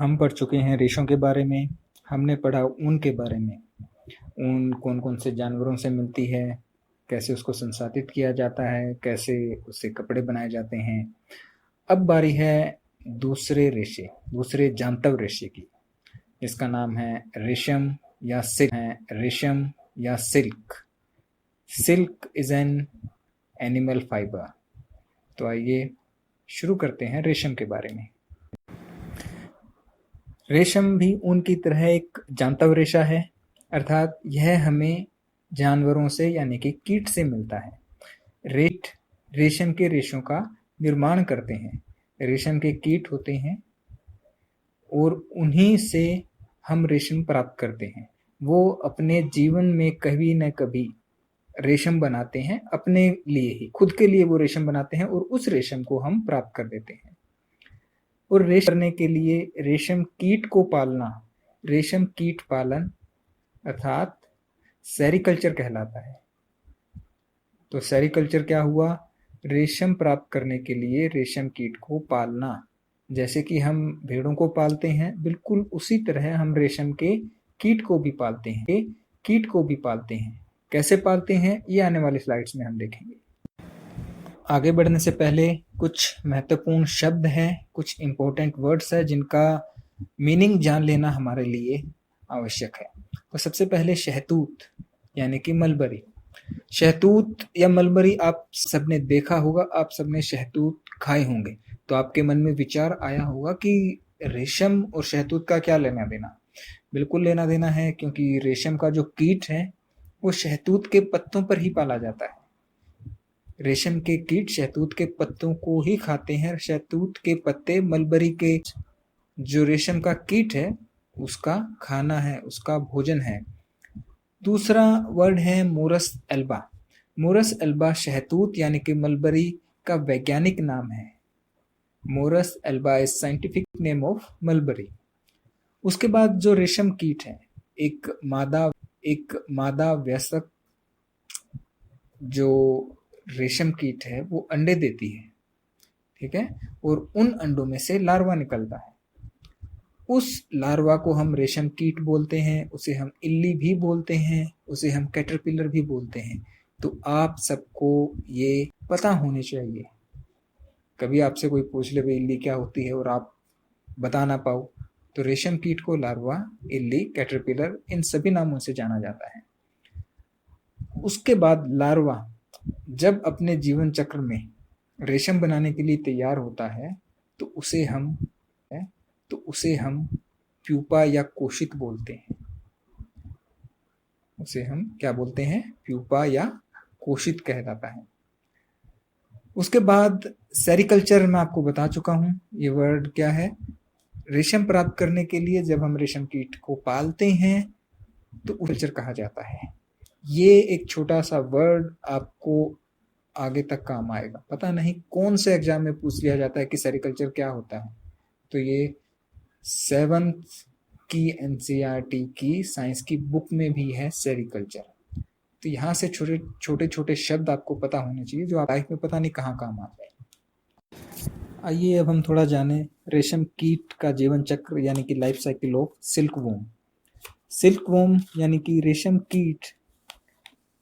हम पढ़ चुके हैं रेशों के बारे में। हमने पढ़ा ऊन के बारे में। ऊन कौन कौन से जानवरों से मिलती है, कैसे उसको संसाधित किया जाता है, कैसे उससे कपड़े बनाए जाते हैं। अब बारी है दूसरे जांतव रेशे की, जिसका नाम है रेशम या silk. Silk is an animal fibre. तो आइए शुरू करते हैं रेशम के बारे में। रेशम भी ऊन की तरह एक जांतव रेशा है, अर्थात यह हमें जानवरों से यानी कि कीट से मिलता है। रेशम के रेशों का निर्माण करते हैं। रेशम के कीट होते हैं और उन्हीं से हम रेशम प्राप्त करते हैं। वो अपने जीवन में कभी न कभी रेशम बनाते हैं, अपने लिए ही, खुद के लिए वो रेशम बनाते हैं और उस रेशम को हम प्राप्त कर देते हैं। और रेशम करने के लिए रेशम कीट पालन अर्थात सेरिकल्चर कहलाता है। तो सेरिकल्चर क्या हुआ? रेशम प्राप्त करने के लिए रेशम कीट को पालना। जैसे कि हम भेड़ों को पालते हैं, बिल्कुल उसी तरह हम रेशम के कीट को भी पालते हैं। कैसे पालते हैं ये आने वाली स्लाइड्स में हम देखेंगे। आगे बढ़ने से पहले कुछ महत्वपूर्ण शब्द हैं, कुछ इंपॉर्टेंट वर्ड्स हैं जिनका मीनिंग जान लेना हमारे लिए आवश्यक है। तो सबसे पहले शहतूत यानी कि मलबरी। शहतूत या मलबरी आप सबने देखा होगा, आप सबने शहतूत खाए होंगे। तो आपके मन में विचार आया होगा कि रेशम और शहतूत का क्या लेना देना। बिल्कुल लेना देना है, क्योंकि रेशम का जो कीट है वो शहतूत के पत्तों पर ही पाला जाता है। रेशम के कीट शहतूत के पत्तों को ही खाते हैं। शहतूत के पत्ते मलबरी के जो रेशम का कीट है उसका खाना है, उसका भोजन है। दूसरा वर्ड है मोरस एल्बा। मोरस एल्बा शहतूत यानी कि मलबरी का वैज्ञानिक नाम है। Morris Elba is scientific name of mulberry. उसके बाद जो रेशम कीट है, एक मादा वयस्क जो रेशम कीट है वो अंडे देती है, ठीक है, और उन अंडों में से लार्वा निकलता है। उस लार्वा को हम रेशम कीट बोलते हैं, उसे हम इल्ली भी बोलते हैं, उसे हम कैटरपिलर भी बोलते हैं। तो आप सबको ये पता होने चाहिए। कभी आपसे कोई पूछ ले भाई इल्ली क्या होती है और आप बता ना पाओ, तो रेशम कीट को लार्वा, इल्ली, कैटरपिलर इन सभी नामों से जाना जाता है। उसके बाद लार्वा जब अपने जीवन चक्र में रेशम बनाने के लिए तैयार होता है तो उसे हम प्यूपा या कोशित बोलते हैं। उसे हम क्या बोलते हैं? प्यूपा या कोशित कहलाता है। उसके बाद सेरिकल्चर मैं आपको बता चुका हूं, ये वर्ड क्या है। रेशम प्राप्त करने के लिए जब हम रेशम कीट को पालते हैं तो कल्चर कहा जाता है। ये एक छोटा सा वर्ड आपको आगे तक काम आएगा। पता नहीं कौन से एग्जाम में पूछ लिया जाता है कि सेरिकल्चर क्या होता है। तो ये 7th की एनसीईआरटी की साइंस की बुक में भी है सेरिकल्चर। तो यहाँ से छोटे छोटे शब्द आपको पता होने चाहिए जो आप लाइफ में पता नहीं कहाँ काम आते हैं। आइए अब हम थोड़ा जाने रेशम कीट का जीवन चक्र यानी कि life cycle of silkworm. Silkworm यानी कि रेशम कीट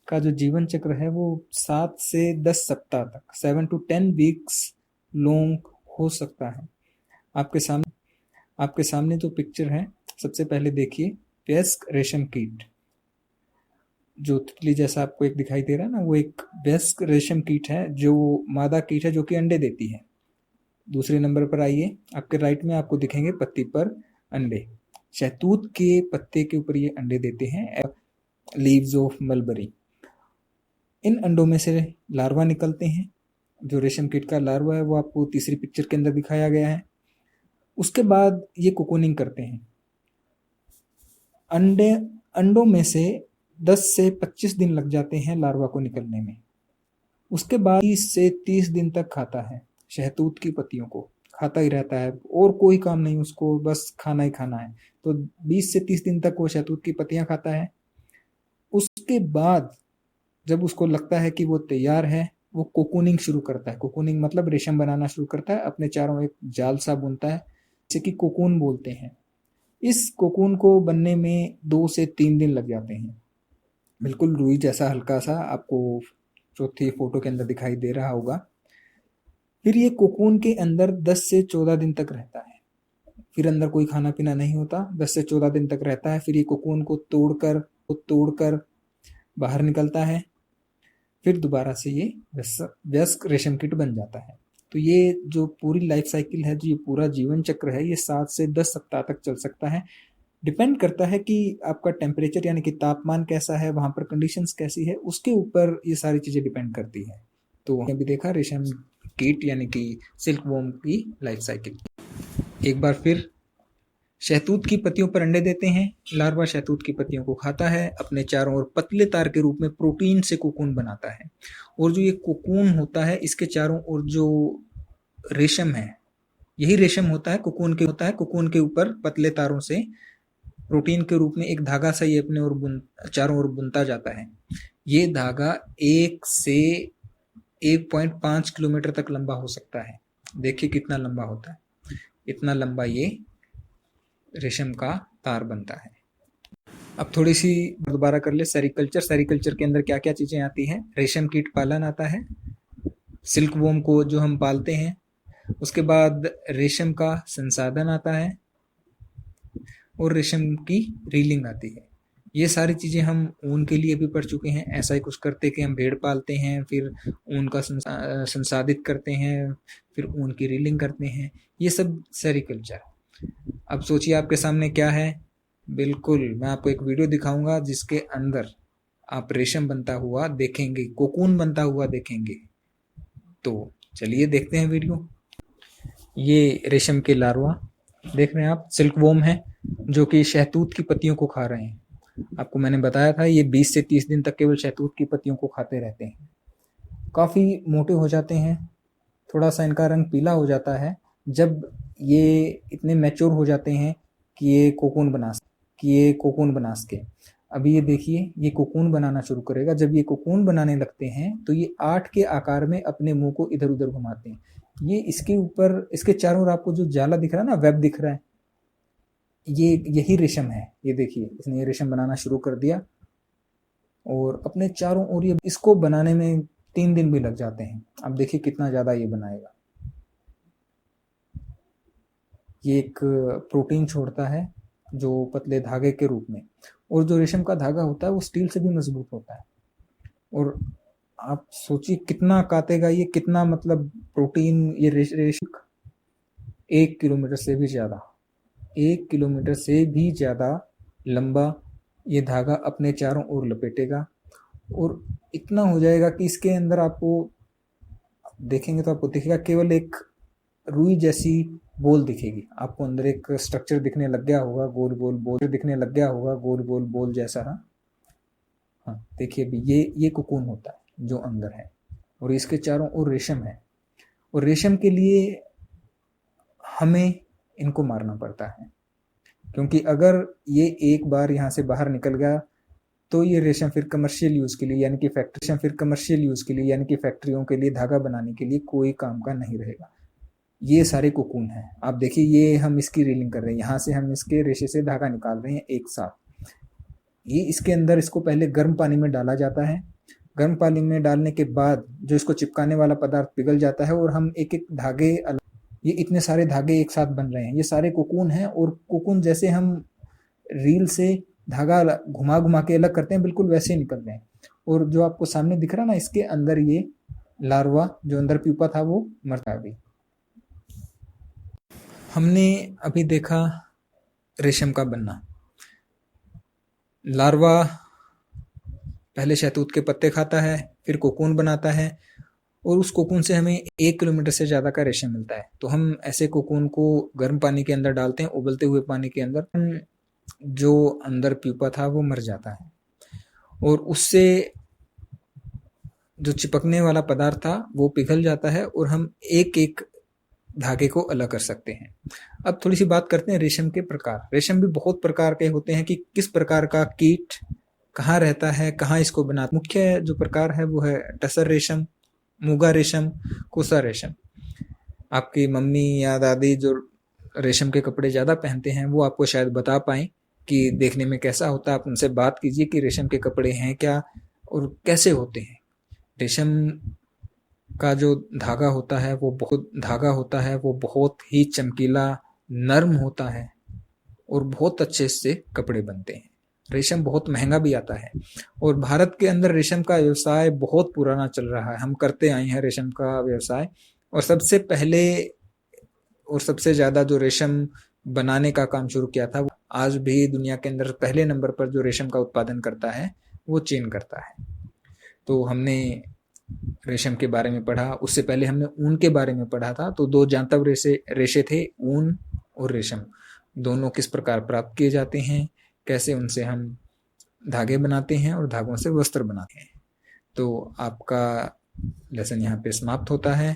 का जो जीवन चक्र है वो 7 से 10 सप्ताह तक 7 to 10 वीक्स लॉन्ग हो सकता है। आपके सामने जो पिक्चर है, सबसे पहले देखिए वयस्क रेशम कीट। जो तितली जैसा आपको एक दिखाई दे रहा है ना, वो एक वयस्क रेशम कीट है, जो मादा कीट है जो कि अंडे देती है। दूसरे नंबर पर आइए, आपके राइट में आपको दिखेंगे पत्ती पर अंडे। शहतूत के पत्ते के ऊपर ये अंडे देते हैं, लीव्स ऑफ मलबरी। इन अंडों में से लार्वा निकलते हैं। जो रेशम कीट का लार्वा है वो आपको तीसरी पिक्चर के अंदर दिखाया गया है। उसके बाद ये कोकोनिंग करते हैं। अंडों में से 10 से 25 दिन लग जाते हैं लार्वा को निकलने में। उसके बाद 20 से 30 दिन तक खाता है, शहतूत की पत्तियों को खाता ही रहता है और कोई काम नहीं, उसको बस खाना ही खाना है। तो 20 से 30 दिन तक वो शहतूत की पत्तियां खाता है। उसके बाद जब उसको लगता है कि वो तैयार है, वो कोकोनिंग शुरू करता है। कोकोनिंग मतलब रेशम बनाना शुरू करता है, अपने चारों एक जाल सा बुनता है जैसे कि कोकून बोलते हैं। इस कोकून को बनने में 2 से 3 दिन लग जाते हैं। बिल्कुल रुई जैसा हल्का सा आपको चौथी फोटो के अंदर दिखाई दे रहा होगा। फिर ये कोकून के अंदर 10 से 14 दिन तक रहता है। फिर अंदर कोई खाना पीना नहीं होता, 10 से 14 दिन तक रहता है। फिर ये कोकून को तोड़कर बाहर निकलता है। फिर दोबारा से ये वयस्क रेशम कीट बन जाता है। तो ये जो पूरी लाइफ साइकिल है, जो ये पूरा जीवन चक्र है, ये 7 से 10 सप्ताह तक चल सकता है। डिपेंड करता है कि आपका टेम्परेचर यानी कि तापमान कैसा है, वहाँ पर कंडीशंस कैसी है, उसके ऊपर ये सारी चीज़ें डिपेंड करती है। तो हमने भी देखा रेशम कीट यानी कि सिल्क वॉर्म की लाइफ साइकिल। एक बार फिर शहतूत की पत्तियों पर अंडे देते हैं। लार्वा शहतूत की पत्तियों को खाता है, अपने चारों ओर पतले तार के रूप में प्रोटीन से कोकून बनाता है। और जो ये कोकून होता है, इसके चारों ओर जो रेशम है, यही रेशम होता है कोकून के ऊपर पतले तारों से प्रोटीन के रूप में एक धागा सा ये अपने ओर चारों ओर बुनता जाता है। ये धागा 1 से 1.5 किलोमीटर तक लंबा हो सकता है। देखिए कितना लंबा होता है, इतना लंबा ये रेशम का तार बनता है। अब थोड़ी सी दोबारा कर ले सेरिकल्चर। सेरिकल्चर के अंदर क्या क्या चीजें आती हैं? रेशम कीट पालन आता है, सिल्क वॉर्म को जो हम पालते हैं, उसके बाद रेशम का संसाधन आता है और रेशम की रीलिंग आती है। ये सारी चीज़ें हम ऊन के लिए भी पढ़ चुके हैं। ऐसा ही कुछ करते कि हम भेड़ पालते हैं, फिर ऊन का संसाधित करते हैं, फिर ऊन की रीलिंग करते हैं। ये सब सेरिकल्चर। अब सोचिए आपके सामने क्या है। बिल्कुल मैं आपको एक वीडियो दिखाऊंगा जिसके अंदर आप रेशम बनता हुआ देखेंगे, कोकून बनता हुआ देखेंगे। तो चलिए देखते हैं वीडियो। ये रेशम के लार्वा देख रहे हैं आप, सिल्क वॉर्म है जो कि शहतूत की पत्तियों को खा रहे हैं। आपको मैंने बताया था ये 20 से 30 दिन तक केवल शहतूत की पत्तियों को खाते रहते हैं। काफ़ी मोटे हो जाते हैं, थोड़ा सा इनका रंग पीला हो जाता है जब ये इतने मैच्योर हो जाते हैं कि ये कोकून बना सके। अभी ये देखिए ये कोकून बनाना शुरू करेगा। जब ये कोकून बनाने लगते हैं तो ये 8 के आकार में अपने मुंह को इधर उधर घुमाते हैं। ये इसके ऊपर, इसके चारों ओर आपको जो जाला दिख रहा है ना, वेब दिख रहा है, ये यही रेशम है। ये देखिए इसने ये रेशम बनाना शुरू कर दिया और अपने चारों ओर ये, इसको बनाने में 3 दिन भी लग जाते हैं। अब देखिए कितना ज़्यादा ये बनाएगा। ये एक प्रोटीन छोड़ता है जो पतले धागे के रूप में, और जो रेशम का धागा होता है वो स्टील से भी मजबूत होता है। और आप सोचिए कितना काटेगा ये, कितना मतलब प्रोटीन ये रेशम 1 किलोमीटर से भी ज़्यादा, 1 किलोमीटर से भी ज़्यादा लंबा ये धागा अपने चारों ओर लपेटेगा। और इतना हो जाएगा कि इसके अंदर आपको देखेंगे तो आपको दिखेगा केवल एक रुई जैसी बोल दिखेगी। आपको अंदर एक स्ट्रक्चर दिखने लग गया होगा, गोल गोल बोल जैसा। हाँ देखिए अभी ये कोकून होता है जो अंदर है, और इसके चारों ओर रेशम है। और रेशम के लिए हमें इनको मारना पड़ता है, क्योंकि अगर ये एक बार यहाँ से बाहर निकल गया तो ये रेशम फिर कमर्शियल यूज़ के लिए यानी कि फैक्ट्रियों के लिए धागा बनाने के लिए कोई काम का नहीं रहेगा। ये सारे कोकून हैं। आप देखिए ये हम इसकी रीलिंग कर रहे हैं, यहाँ से हम इसके रेशे से धागा निकाल रहे हैं एक साथ। ये इसके अंदर इसको पहले गर्म पानी में डाला जाता है। गर्म पानी में डालने के बाद जो इसको चिपकाने वाला पदार्थ पिघल जाता है और हम एक एक धागे, ये इतने सारे धागे एक साथ बन रहे हैं। ये सारे कोकून हैं, और कोकून जैसे हम रील से धागा घुमा घुमा के अलग करते हैं, बिल्कुल वैसे ही निकल रहे हैं। और जो आपको सामने दिख रहा है ना, इसके अंदर ये लार्वा जो अंदर प्यूपा था वो मरता है। अभी हमने अभी देखा रेशम का बनना। लार्वा पहले शहतूत के पत्ते खाता है, फिर कोकून बनाता है, और उस कोकून से हमें 1 किलोमीटर से ज़्यादा का रेशम मिलता है। तो हम ऐसे कोकून को गर्म पानी के अंदर डालते हैं, उबलते हुए पानी के अंदर। जो अंदर प्यूपा था वो मर जाता है, और उससे जो चिपकने वाला पदार्थ था वो पिघल जाता है, और हम एक एक धागे को अलग कर सकते हैं। अब थोड़ी सी बात करते हैं रेशम के प्रकार। रेशम भी बहुत प्रकार के होते हैं कि किस प्रकार का कीट कहाँ रहता है, कहाँ इसको बनाता। मुख्य जो प्रकार है वो है टसर रेशम, मूगा रेशम, कोसा रेशम। आपकी मम्मी या दादी जो रेशम के कपड़े ज़्यादा पहनते हैं वो आपको शायद बता पाएँ कि देखने में कैसा होता है। आप उनसे बात कीजिए कि रेशम के कपड़े हैं क्या और कैसे होते हैं। रेशम का जो धागा होता है वो बहुत ही चमकीला, नर्म होता है और बहुत अच्छे से कपड़े बनते हैं। रेशम बहुत महंगा भी आता है और भारत के अंदर रेशम का व्यवसाय बहुत पुराना चल रहा है। हम करते आए हैं रेशम का व्यवसाय, और सबसे पहले और सबसे ज़्यादा जो रेशम बनाने का काम शुरू किया था, आज भी दुनिया के अंदर पहले नंबर पर जो रेशम का उत्पादन करता है वो चीन करता है। तो हमने रेशम के बारे में पढ़ा, उससे पहले हमने ऊन के बारे में पढ़ा था। तो दो जानतर रेशे थे, ऊन और रेशम। दोनों किस प्रकार प्राप्त किए जाते हैं, कैसे उनसे हम धागे बनाते हैं और धागों से वस्त्र बनाते हैं। तो आपका लेसन यहाँ पे समाप्त होता है।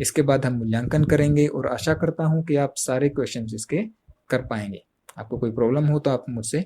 इसके बाद हम मूल्यांकन करेंगे और आशा करता हूँ कि आप सारे क्वेश्चंस इसके कर पाएंगे। आपको कोई प्रॉब्लम हो तो आप मुझसे